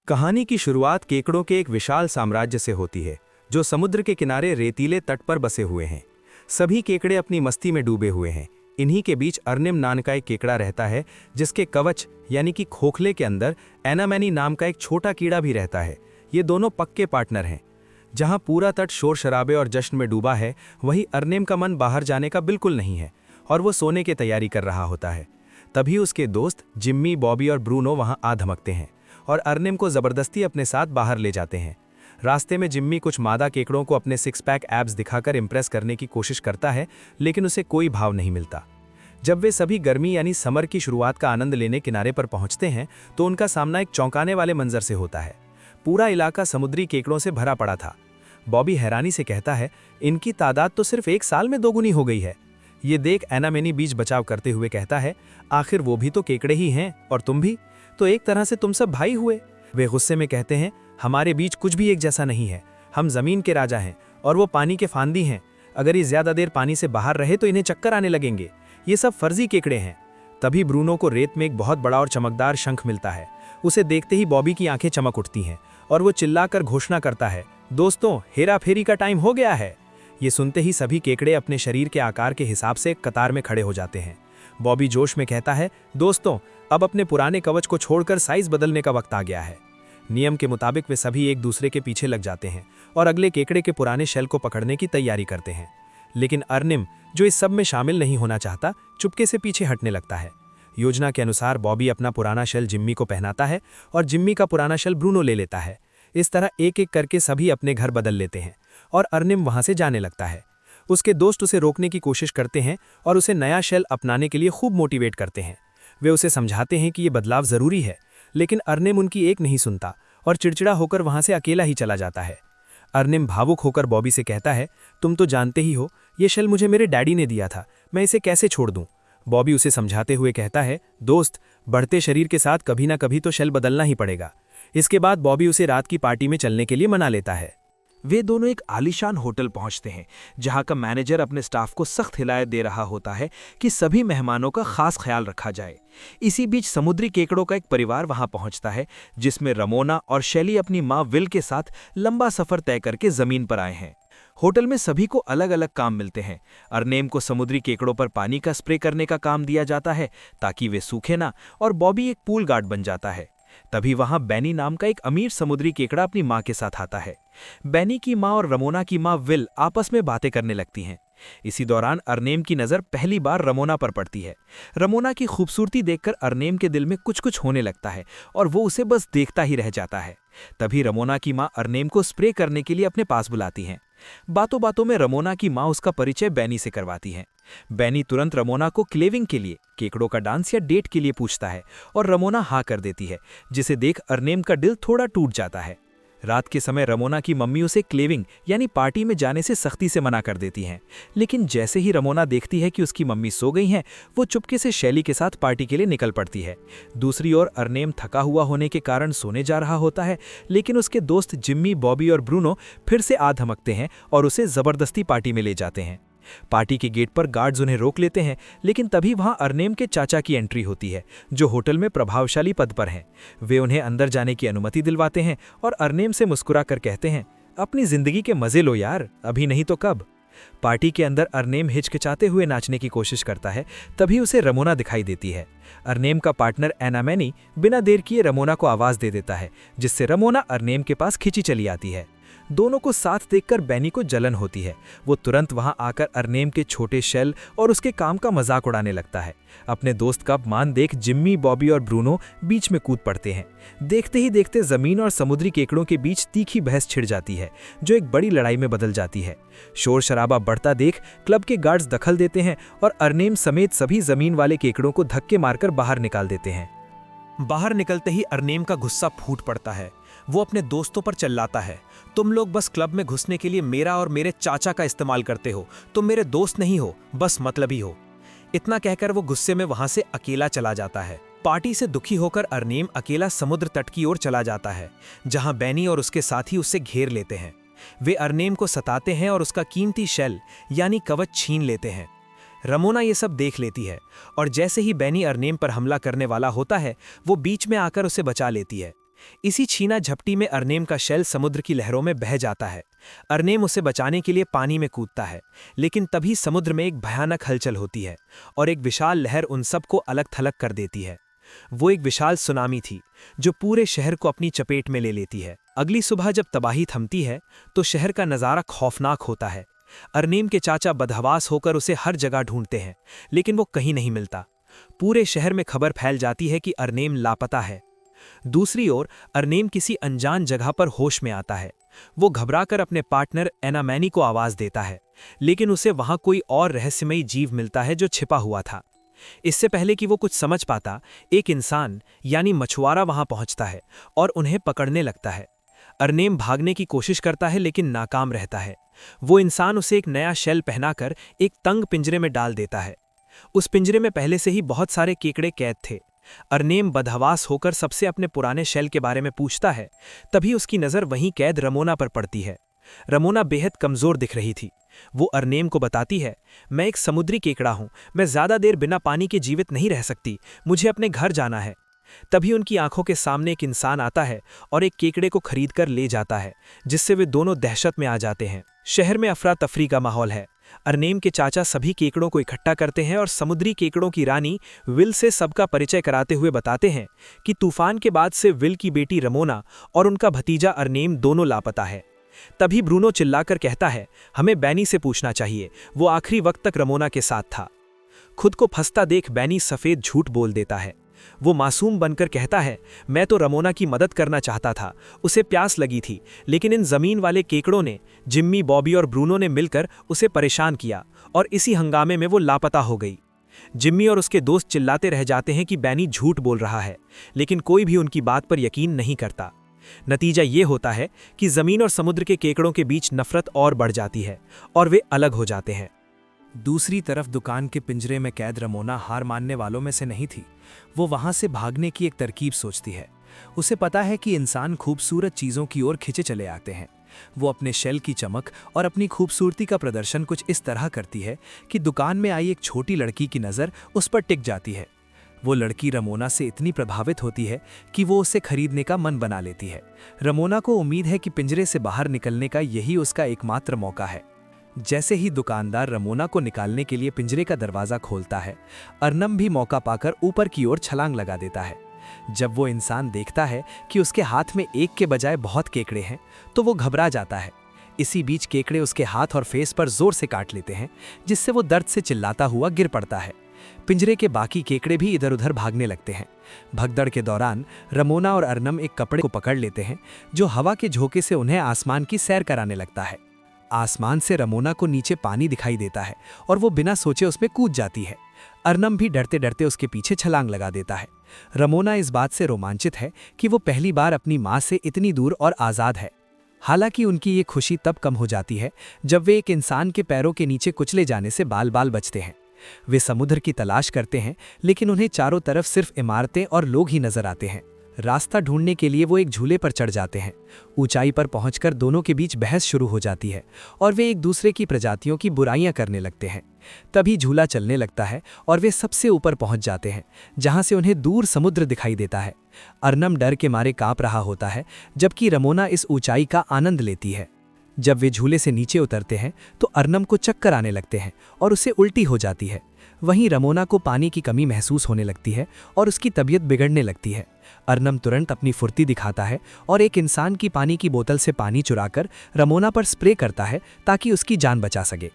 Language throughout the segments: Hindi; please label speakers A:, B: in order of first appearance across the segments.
A: कहानी की शुरुआत केकड़ों के एक विशाल साम्राज्य से होती है जो समुद्र के किनारे रेतीले तट पर बसे हुए हैं। सभी केकड़े अपनी मस्ती में डूबे हुए हैं। इन्हीं के बीच अर्निम नाम का एक केकड़ा रहता है जिसके कवच यानी कि खोखले के अंदर एनामैनी नाम का एक छोटा कीड़ा भी रहता है। ये दोनों पक्के पार्टनर हैं। जहां पूरा तट शोर शराबे और जश्न में डूबा है, वहीं अर्निम का मन बाहर जाने का बिल्कुल नहीं है और वो सोने की तैयारी कर रहा होता है। तभी उसके दोस्त जिम्मी, बॉबी और ब्रूनो वहां आ धमकते हैं और अर्निम को जबरदस्ती अपने साथ बाहर ले जाते हैं। रास्ते में जिम्मी कुछ मादा केकड़ों को अपने 6 पैक एब्स दिखाकर इंप्रेस करने की कोशिश करता है, लेकिन उसे कोई भाव नहीं मिलता। जब वे सभी गर्मी यानी समर की शुरुआत का आनंद लेने किनारे पर पहुंचते हैं तो उनका सामना एक चौंकाने वाले मंजर से होता है। पूरा इलाका समुद्री केकड़ों से भरा पड़ा था। बॉबी हैरानी से कहता है, इनकी तादाद तो सिर्फ 1 साल में दोगुनी हो गई है। ये देख एनामैनी बीच बचाव करते हुए कहता है, आखिर वो भी तो केकड़े ही हैं और तुम भी, तो एक तरह से तुम सब भाई हुए। वे गुस्से में कहते हैं, हमारे बीच कुछ भी एक जैसा नहीं है। हम जमीन के राजा हैं और वो पानी के फांदी हैं। अगर ये ज्यादा देर पानी से बाहर रहे तो इन्हें चक्कर आने लगेंगे। ये सब फर्जी केकड़े हैं। तभी ब्रूनो को रेत में एक बहुत बड़ा और चमकदार शंख मिलता है। उसे देखते ही बॉबी की आंखें चमक उठती हैं और वो चिल्लाकर घोषणा करता है, दोस्तों, हेरा फेरी का टाइम हो गया है। ये सुनते ही सभी केकड़े अपने शरीर के आकार के हिसाब से एक कतार में खड़े हो जाते हैं। बॉबी जोश में कहता है, दोस्तों, अब अपने पुराने कवच को छोड़कर साइज बदलने का वक्त आ गया है। नियम के मुताबिक वे सभी एक दूसरे के पीछे लग जाते हैं और अगले केकड़े के पुराने शेल को पकड़ने की तैयारी करते हैं। लेकिन अर्निम, जो इस सब में शामिल नहीं होना चाहता, चुपके से पीछे हटने लगता है। योजना के अनुसार बॉबी अपना पुराना शेल जिम्मी को पहनाता है और जिम्मी का पुराना शेल ब्रूनो ले लेता है। इस तरह एक एक करके सभी अपने घर बदल लेते हैं और अर्निम वहां से जाने लगता है। उसके दोस्त उसे रोकने की कोशिश करते हैं और उसे नया शेल अपनाने के लिए खूब मोटिवेट करते हैं। वे उसे समझाते हैं कि ये बदलाव जरूरी है, लेकिन अर्निम उनकी एक नहीं सुनता और चिड़चिड़ा होकर वहां से अकेला ही चला जाता है। अर्निम भावुक होकर बॉबी से कहता है, तुम तो जानते ही हो, ये शेल मुझे मेरे डैडी ने दिया था, मैं इसे कैसे छोड़ दूं। बॉबी उसे समझाते हुए कहता है, दोस्त, बढ़ते शरीर के साथ कभी ना कभी तो शेल बदलना ही पड़ेगा। इसके बाद बॉबी उसे रात की पार्टी में चलने के लिए मना लेता है।
B: वे दोनों एक आलीशान होटल पहुंचते हैं जहां का मैनेजर अपने स्टाफ को सख्त हिदायत दे रहा होता है कि सभी मेहमानों का खास ख्याल रखा जाए। इसी बीच समुद्री केकड़ों का एक परिवार वहां पहुंचता है जिसमें रमोना और शैली अपनी मां विल के साथ लंबा सफर तय करके जमीन पर आए हैं। होटल में सभी को अलग अलग काम मिलते हैं। अर्नेम को समुद्री केकड़ों पर पानी का स्प्रे करने का काम दिया जाता है ताकि वे सूखे ना, और बॉबी एक पूल गार्ड बन जाता है। तभी वहां बैनी नाम का एक अमीर समुद्री केकड़ा अपनी मां के साथ आता है। बैनी की मां और रमोना की मां विल आपस में बातें करने लगती हैं। इसी दौरान अर्नेम की नजर पहली बार रमोना पर पड़ती है। रमोना की खूबसूरती देखकर अर्नेम के दिल में कुछ कुछ होने लगता है और वो उसे बस देखता ही रह जाता है। तभी रमोना की मां अर्नेम को स्प्रे करने के लिए अपने पास बुलाती हैं। बातों बातों में रमोना की मां उसका परिचय बैनी से करवाती है। बैनी तुरंत रमोना को क्लेविंग के लिए, केकड़ों का डांस या डेट के लिए पूछता है और रमोना हाँ कर देती है, जिसे देख अर्नेम का दिल थोड़ा टूट जाता है। रात के समय रमोना की मम्मी उसे क्लेविंग यानी पार्टी में जाने से सख्ती से मना कर देती हैं, लेकिन जैसे ही रमोना देखती है कि उसकी मम्मी सो गई हैं, वो चुपके से शैली के साथ पार्टी के लिए निकल पड़ती है। दूसरी ओर अर्नेम थका हुआ होने के कारण सोने जा रहा होता है, लेकिन उसके दोस्त जिम्मी, बॉबी और ब्रूनो फिर से आ धमकते हैं और उसे जबरदस्ती पार्टी में ले जाते हैं। पार्टी के गेट पर गार्ड्स उन्हें रोक लेते हैं, लेकिन तभी वहां अर्नेम के चाचा की एंट्री होती है जो होटल में प्रभावशाली पद पर हैं। वे उन्हें अंदर जाने की अनुमति दिलवाते हैं और अर्नेम से मुस्कुराकर कहते हैं, अपनी जिंदगी के मजे लो यार, अभी नहीं तो कब। पार्टी के अंदर अर्नेम हिचकिचाते हुए नाचने की कोशिश करता है, तभी उसे रमोना दिखाई देती है। अर्नेम का पार्टनर एनामैनी बिना देर किए रमोना को आवाज दे देता है, जिससे रमोना अर्नेम के पास खिंची चली आती है। दोनों को साथ देखकर बैनी को जलन होती है। वो तुरंत वहां आकर अर्नेम के छोटे शेल और उसके काम का मजाक उड़ाने लगता है। अपने दोस्त का अपमान देख जिम्मी, बॉबी और ब्रूनो बीच में कूद पड़ते हैं। देखते ही देखते जमीन और समुद्री केकड़ों के बीच तीखी बहस छिड़ जाती है, जो एक बड़ी लड़ाई में बदल जाती है। शोर शराबा बढ़ता देख क्लब के गार्ड्स दखल देते हैं और अर्नेम समेत सभी जमीन वाले केकड़ों को धक्के मारकर बाहर निकाल देते हैं।
C: बाहर निकलते ही अर्नेम का गुस्सा फूट पड़ता है। वो अपने दोस्तों पर चिल्लाता है, तुम लोग बस क्लब में घुसने के लिए मेरा और मेरे चाचा का इस्तेमाल करते हो, तुम मेरे दोस्त नहीं हो, बस मतलबी हो। इतना कहकर वो गुस्से में वहां से अकेला चला जाता है। पार्टी से दुखी होकर अर्नेम अकेला समुद्र तट की ओर चला जाता है, जहां बैनी और उसके साथी उससे घेर लेते हैं। वे अर्नेम को सताते हैं और उसका कीमती शेल यानी कवच छीन लेते हैं। रमोना ये सब देख लेती है और जैसे ही बैनी अर्नेम पर हमला करने वाला होता है, वो बीच में आकर उसे बचा लेती है। इसी छीना झपटी में अरनेम का शेल समुद्र की लहरों में बह जाता है। अरनेम उसे बचाने के लिए पानी में कूदता है, लेकिन तभी समुद्र में एक भयानक हलचल होती है और एक विशाल लहर उन सबको अलग थलग कर देती है। वो एक विशाल सुनामी थी जो पूरे शहर को अपनी चपेट में ले लेती है। अगली सुबह जब तबाही थमती है तो शहर का नज़ारा खौफनाक होता है। अरनेम के चाचा बदहवास होकर उसे हर जगह ढूंढते हैं, लेकिन वो कहीं नहीं मिलता। पूरे शहर में खबर फैल जाती है कि अरनेम लापता है। दूसरी ओर अरनेम किसी अनजान जगह पर होश में आता है। वो घबराकर अपने पार्टनर एनामैनी को आवाज देता है, लेकिन उसे वहां कोई और रहस्यमयी जीव मिलता है जो छिपा हुआ था। इससे पहले कि वो कुछ समझ पाता, एक इंसान यानी मछुआरा वहां पहुंचता है और उन्हें पकड़ने लगता है। अरनेम भागने की कोशिश करता है लेकिन नाकाम रहता है। वो इंसान उसे एक नया शेल पहनाकर एक तंग पिंजरे में डाल देता है। उस पिंजरे में पहले से ही बहुत सारे केकड़े कैद थे। अरनेम बदहवास होकर सबसे अपने पुराने शेल के बारे में पूछता है। तभी उसकी नज़र वहीं कैद रमोना पर पड़ती है। रमोना बेहद कमज़ोर दिख रही थी। वो अरनेम को बताती है, मैं एक समुद्री केकड़ा हूं, मैं ज़्यादा देर बिना पानी के जीवित नहीं रह सकती, मुझे अपने घर जाना है। तभी उनकी आंखों के सामने एक इंसान आता है और एक केकड़े को खरीद कर ले जाता है, जिससे वे दोनों दहशत में आ जाते हैं। शहर में अफरा तफरी का माहौल है। अरनेम के चाचा सभी केकड़ों को इकट्ठा करते हैं और समुद्री केकड़ों की रानी विल से सबका परिचय कराते हुए बताते हैं कि तूफान के बाद से विल की बेटी रमोना और उनका भतीजा अरनेम दोनों लापता है। तभी ब्रूनो चिल्लाकर कहता है, हमें बैनी से पूछना चाहिए, वो आखिरी वक्त तक रमोना के साथ था। खुद को फंसता देख बैनी सफेद झूठ बोल देता है। वो मासूम बनकर कहता है, मैं तो रमोना की मदद करना चाहता था, उसे प्यास लगी थी, लेकिन इन जमीन वाले केकड़ों ने, जिम्मी, बॉबी और ब्रूनो ने मिलकर उसे परेशान किया और इसी हंगामे में वो लापता हो गई। जिम्मी और उसके दोस्त चिल्लाते रह जाते हैं कि बैनी झूठ बोल रहा है, लेकिन कोई भी उनकी बात पर यकीन नहीं करता। नतीजा ये होता है कि जमीन और समुद्र के केकड़ों के बीच नफरत और बढ़ जाती है और वे अलग हो जाते हैं।
A: दूसरी तरफ दुकान के पिंजरे में कैद रमोना हार मानने वालों में से नहीं थी। वो वहां से भागने की एक तरकीब सोचती है। उसे पता है कि इंसान खूबसूरत चीज़ों की ओर खिंचे चले आते हैं। वो अपने शेल की चमक और अपनी खूबसूरती का प्रदर्शन कुछ इस तरह करती है कि दुकान में आई एक छोटी लड़की की नज़र उस पर टिक जाती है। वो लड़की रमोना से इतनी प्रभावित होती है कि वो उसे खरीदने का मन बना लेती है। रमोना को उम्मीद है कि पिंजरे से बाहर निकलने का यही उसका एकमात्र मौका है। जैसे ही दुकानदार रमोना को निकालने के लिए पिंजरे का दरवाज़ा खोलता है, अरनम भी मौका पाकर ऊपर की ओर छलांग लगा देता है। जब वो इंसान देखता है कि उसके हाथ में एक के बजाय बहुत केकड़े हैं, तो वो घबरा जाता है। इसी बीच केकड़े उसके हाथ और फेस पर जोर से काट लेते हैं, जिससे वो दर्द से चिल्लाता हुआ गिर पड़ता है। पिंजरे के बाकी केकड़े भी इधर उधर भागने लगते हैं। भगदड़ के दौरान रमोना और अरनम एक कपड़े को पकड़ लेते हैं, जो हवा के झोंके से उन्हें आसमान की सैर कराने लगता है। आसमान से रमोना को नीचे पानी दिखाई देता है और वो बिना सोचे उसमें कूद जाती है। अरनम भी डरते डरते उसके पीछे छलांग लगा देता है। रमोना इस बात से रोमांचित है कि वो पहली बार अपनी माँ से इतनी दूर और आज़ाद है। हालांकि उनकी ये खुशी तब कम हो जाती है जब वे एक इंसान के पैरों के नीचे कुचले जाने से बाल बाल बचते हैं। वे समुद्र की तलाश करते हैं, लेकिन उन्हें चारों तरफ सिर्फ इमारतें और लोग ही नजर आते हैं। रास्ता ढूंढने के लिए वो एक झूले पर चढ़ जाते हैं। ऊंचाई पर पहुंचकर दोनों के बीच बहस शुरू हो जाती है और वे एक दूसरे की प्रजातियों की बुराइयां करने लगते हैं। तभी झूला चलने लगता है और वे सबसे ऊपर पहुंच जाते हैं, जहां से उन्हें दूर समुद्र दिखाई देता है। अरनम डर के मारे कांप रहा होता है, जबकि रमोना इस ऊंचाई का आनंद लेती है। जब वे झूले से नीचे उतरते हैं तो अरनम को चक्कर आने लगते हैं और उसे उल्टी हो जाती है। वहीं रमोना को पानी की कमी महसूस होने लगती है और उसकी तबीयत बिगड़ने लगती है। अरनम तुरंत अपनी फुर्ती दिखाता है और एक इंसान की पानी की बोतल से पानी चुराकर रमोना पर स्प्रे करता है ताकि उसकी जान बचा सके।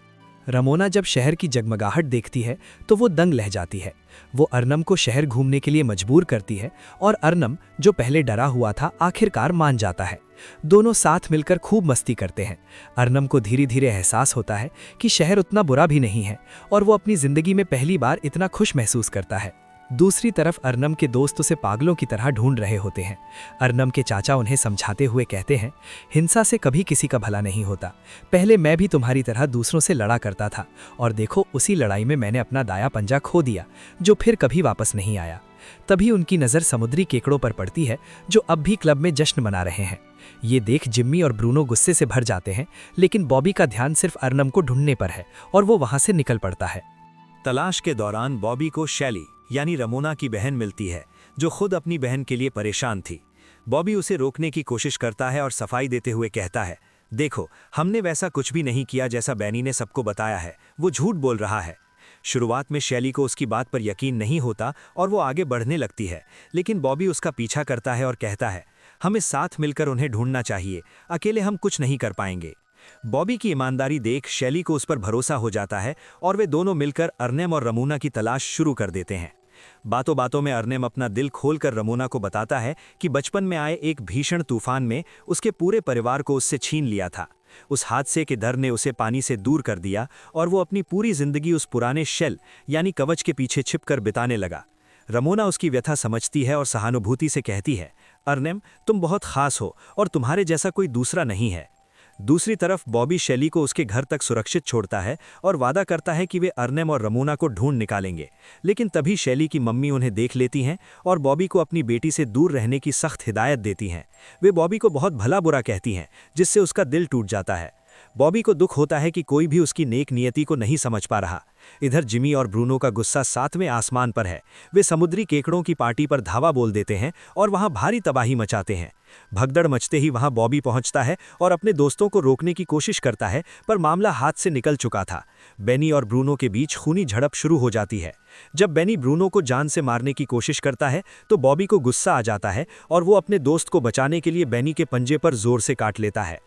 A: रमोना जब शहर की जगमगाहट देखती है तो वो दंग रह जाती है। वो अरनम को शहर घूमने के लिए मजबूर करती है और अरनम, जो पहले डरा हुआ था, आखिरकार मान जाता है। दोनों साथ मिलकर खूब मस्ती करते हैं। अरनम को धीरे धीरे एहसास होता है कि शहर उतना बुरा भी नहीं है और वो अपनी जिंदगी में पहली बार इतना खुश महसूस करता है। दूसरी तरफ अरनम के दोस्त उसे पागलों की तरह ढूंढ रहे होते हैं। अरनम के चाचा उन्हें समझाते हुए कहते हैं, हिंसा से कभी किसी का भला नहीं होता। पहले मैं भी तुम्हारी तरह दूसरों से लड़ा करता था और देखो, उसी लड़ाई में मैंने अपना दाया पंजा खो दिया, जो फिर कभी वापस नहीं आया। तभी उनकी नज़र समुद्री केकड़ों पर पड़ती है, जो अब भी क्लब में जश्न मना रहे हैं। ये देख जिम्मी और ब्रूनो गुस्से से भर जाते हैं, लेकिन बॉबी का ध्यान सिर्फ अरनम को ढूंढने पर है और वो वहां से निकल पड़ता है।
D: तलाश के दौरान बॉबी को शैली यानी रमोना की बहन मिलती है, जो खुद अपनी बहन के लिए परेशान थी। बॉबी उसे रोकने की कोशिश करता है और सफाई देते हुए कहता है, देखो, हमने वैसा कुछ भी नहीं किया जैसा बैनी ने सबको बताया है, वो झूठ बोल रहा है। शुरुआत में शैली को उसकी बात पर यकीन नहीं होता और वो आगे बढ़ने लगती है, लेकिन बॉबी उसका पीछा करता है और कहता है, हमें साथ मिलकर उन्हें ढूंढना चाहिए, अकेले हम कुछ नहीं कर पाएंगे। बॉबी की ईमानदारी देख शैली को उस पर भरोसा हो जाता है और वे दोनों मिलकर अर्नेम और रमूना की तलाश शुरू कर देते हैं। बातों बातों में अर्नेम अपना दिल खोलकर रमूना को बताता है कि बचपन में आए एक भीषण तूफान में उसके पूरे परिवार को उससे छीन लिया था। उस हादसे के डर ने उसे पानी से दूर कर दिया और वो अपनी पूरी जिंदगी उस पुराने शेल यानी कवच के पीछे छिपकर बिताने लगा। रमूना उसकी व्यथा समझती है और सहानुभूति से कहती है, अर्नेम, तुम बहुत खास हो और तुम्हारे जैसा कोई दूसरा नहीं है। दूसरी तरफ बॉबी शैली को उसके घर तक सुरक्षित छोड़ता है और वादा करता है कि वे अर्नेम और रमूना को ढूंढ निकालेंगे। लेकिन तभी शैली की मम्मी उन्हें देख लेती हैं और बॉबी को अपनी बेटी से दूर रहने की सख्त हिदायत देती हैं। वे बॉबी को बहुत भला बुरा कहती हैं, जिससे उसका दिल टूट जाता है। बॉबी को दुख होता है कि कोई भी उसकी नेक नियति को नहीं समझ पा रहा। इधर जिमी और ब्रूनो का गुस्सा सातवें आसमान पर है। वे समुद्री केकड़ों की पार्टी पर धावा बोल देते हैं और वहां भारी तबाही मचाते हैं। भगदड़ मचते ही वहां बॉबी पहुंचता है और अपने दोस्तों को रोकने की कोशिश करता है, पर मामला हाथ से निकल चुका था। बेनी और ब्रूनो के बीच खूनी झड़प शुरू हो जाती है। जब बेनी ब्रूनो को जान से मारने की कोशिश करता है तो बॉबी को गुस्सा आ जाता है और वो अपने दोस्त को बचाने के लिए बेनी के पंजे पर जोर से काट लेता है।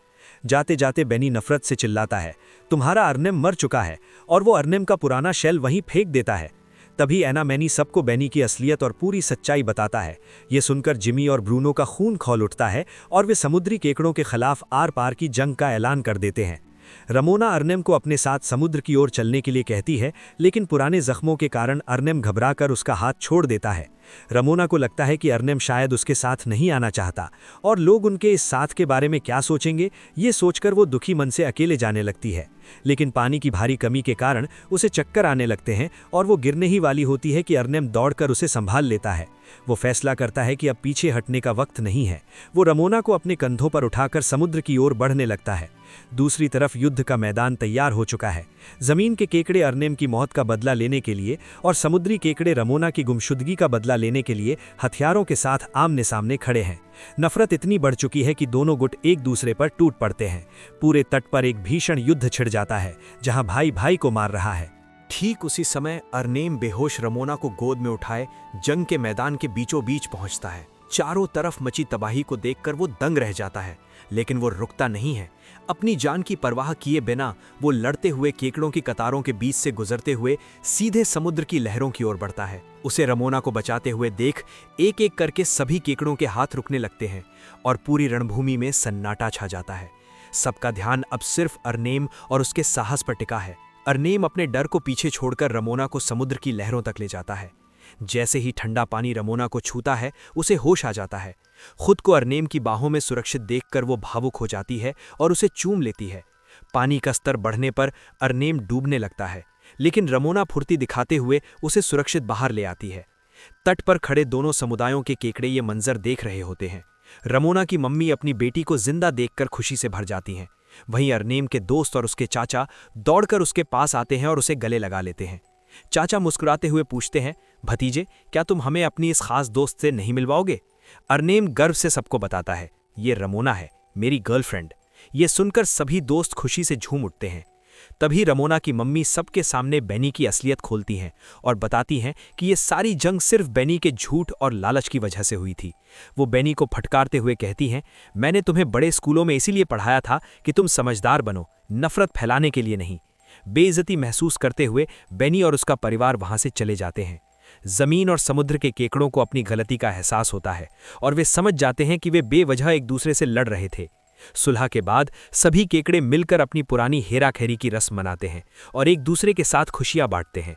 D: जाते जाते बेनी नफरत से चिल्लाता है, तुम्हारा अर्नेम मर चुका है, और वो अर्नेम का पुराना शेल वहीं फेंक देता है। तभी एना मैनी सबको बेनी की असलियत और पूरी सच्चाई बताता है। ये सुनकर जिमी और ब्रूनो का खून खौल उठता है और वे समुद्री केकड़ों के खिलाफ आर पार की जंग का ऐलान कर देते हैं। रमोना अर्नेम को अपने साथ समुद्र की ओर चलने के लिए कहती है, लेकिन पुराने जख्मों के कारण अर्नेम घबराकर उसका हाथ छोड़ देता है। रमोना को लगता है कि अर्नेम शायद उसके साथ नहीं आना चाहता और लोग उनके इस साथ के बारे में क्या सोचेंगे, ये सोचकर वो दुखी मन से अकेले जाने लगती है। लेकिन पानी की भारी कमी के कारण उसे चक्कर आने लगते हैं और वो गिरने ही वाली होती है कि अर्नेम दौड़कर उसे संभाल लेता है। वो फैसला करता है कि अब पीछे हटने का वक्त नहीं है। वो रमोना को अपने कंधों पर उठाकर समुद्र की ओर बढ़ने लगता है। दूसरी तरफ युद्ध का मैदान तैयार हो चुका है। जमीन के केकड़े अर्नेम की मौत का बदला लेने के लिए और समुद्री केकड़े रमोना की गुमशुदगी का बदला लेने के लिए हथियारों के साथ आमने सामने खड़े हैं। नफरत इतनी बढ़ चुकी है कि दोनों गुट एक दूसरे पर टूट पड़ते हैं। पूरे तट पर एक भीषण युद्ध छिड़ जाता है, जहां भाई भाई को मार रहा है।
C: ठीक उसी समय अर्नेम बेहोश रमोना को गोद में उठाए जंग के मैदान के बीचों बीच पहुंचता है। चारों तरफ मची तबाही को देखकर वो दंग रह जाता है, लेकिन वो रुकता नहीं है। अपनी जान की परवाह किए बिना वो लड़ते हुए केकड़ों की कतारों के बीच से गुजरते हुए सीधे समुद्र की लहरों की ओर बढ़ता है। उसे रमोना को बचाते हुए देख एक एक करके सभी केकड़ों के हाथ रुकने लगते हैं और पूरी रणभूमि में सन्नाटा छा जाता है। सबका ध्यान अब सिर्फ अर्नेम और उसके साहस पर टिका है। अर्नेम अपने डर को पीछे छोड़कर रमोना को समुद्र की लहरों तक ले जाता है। जैसे ही ठंडा पानी रमोना को छूता है, उसे होश आ जाता है। खुद को अर्नेम की बाहों में सुरक्षित देखकर वो भावुक हो जाती है और उसे चूम लेती है। पानी का स्तर बढ़ने पर अर्नेम डूबने लगता है, लेकिन रमोना फुर्ती दिखाते हुए उसे सुरक्षित बाहर ले आती है। तट पर खड़े दोनों समुदायों के केकड़े ये मंजर देख रहे होते हैं। रमोना की मम्मी अपनी बेटी को जिंदा देखकर खुशी से भर जाती हैं। वहीं अर्नेम के दोस्त और उसके चाचा दौड़कर उसके पास आते हैं और उसे गले लगा लेते हैं। चाचा मुस्कुराते हुए पूछते हैं, भतीजे, क्या तुम हमें अपनी इस खास दोस्त से नहीं मिलवाओगे? अर्नेम गर्व से सबको बताता है, ये रमोना है, मेरी गर्लफ्रेंड। ये सुनकर सभी दोस्त खुशी से झूम उठते हैं। तभी रमोना की मम्मी सबके सामने बेनी की असलियत खोलती हैं और बताती हैं कि ये सारी जंग सिर्फ बेनी के झूठ और लालच की वजह से हुई थी। वो बेनी को फटकारते हुए कहती हैं, मैंने तुम्हें बड़े स्कूलों में इसीलिए पढ़ाया था कि तुम समझदार बनो, नफरत फैलाने के लिए नहीं। बेइज्जती महसूस करते हुए बेनी और उसका परिवार वहां से चले जाते हैं। जमीन और समुद्र के केकड़ों को अपनी गलती का एहसास होता है और वे समझ जाते हैं कि वे बेवजह एक दूसरे से लड़ रहे थे। सुलह के बाद सभी केकड़े मिलकर अपनी पुरानी हेराखेरी की रस्म मनाते हैं और एक दूसरे के साथ खुशियां बांटते हैं।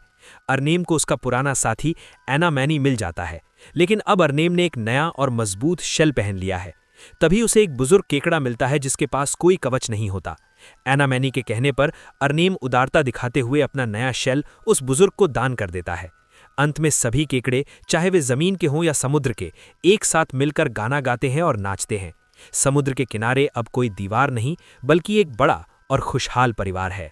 C: अर्नेम को उसका पुराना साथी एना मैनी मिल जाता है, लेकिन अब अर्नेम ने एक नया और मजबूत शेल पहन लिया है। तभी उसे एक बुजुर्ग केकड़ा मिलता है जिसके पास कोई कवच नहीं होता। एना मैनी के कहने पर अर्नेम उदारता दिखाते हुए अपना नया शेल उस बुजुर्ग को दान कर देता है। अंत में सभी केकड़े, चाहे वे जमीन के हों या समुद्र के, एक साथ मिलकर गाना गाते हैं और नाचते हैं। समुद्र के किनारे अब कोई दीवार नहीं, बल्कि एक बड़ा और खुशहाल परिवार है।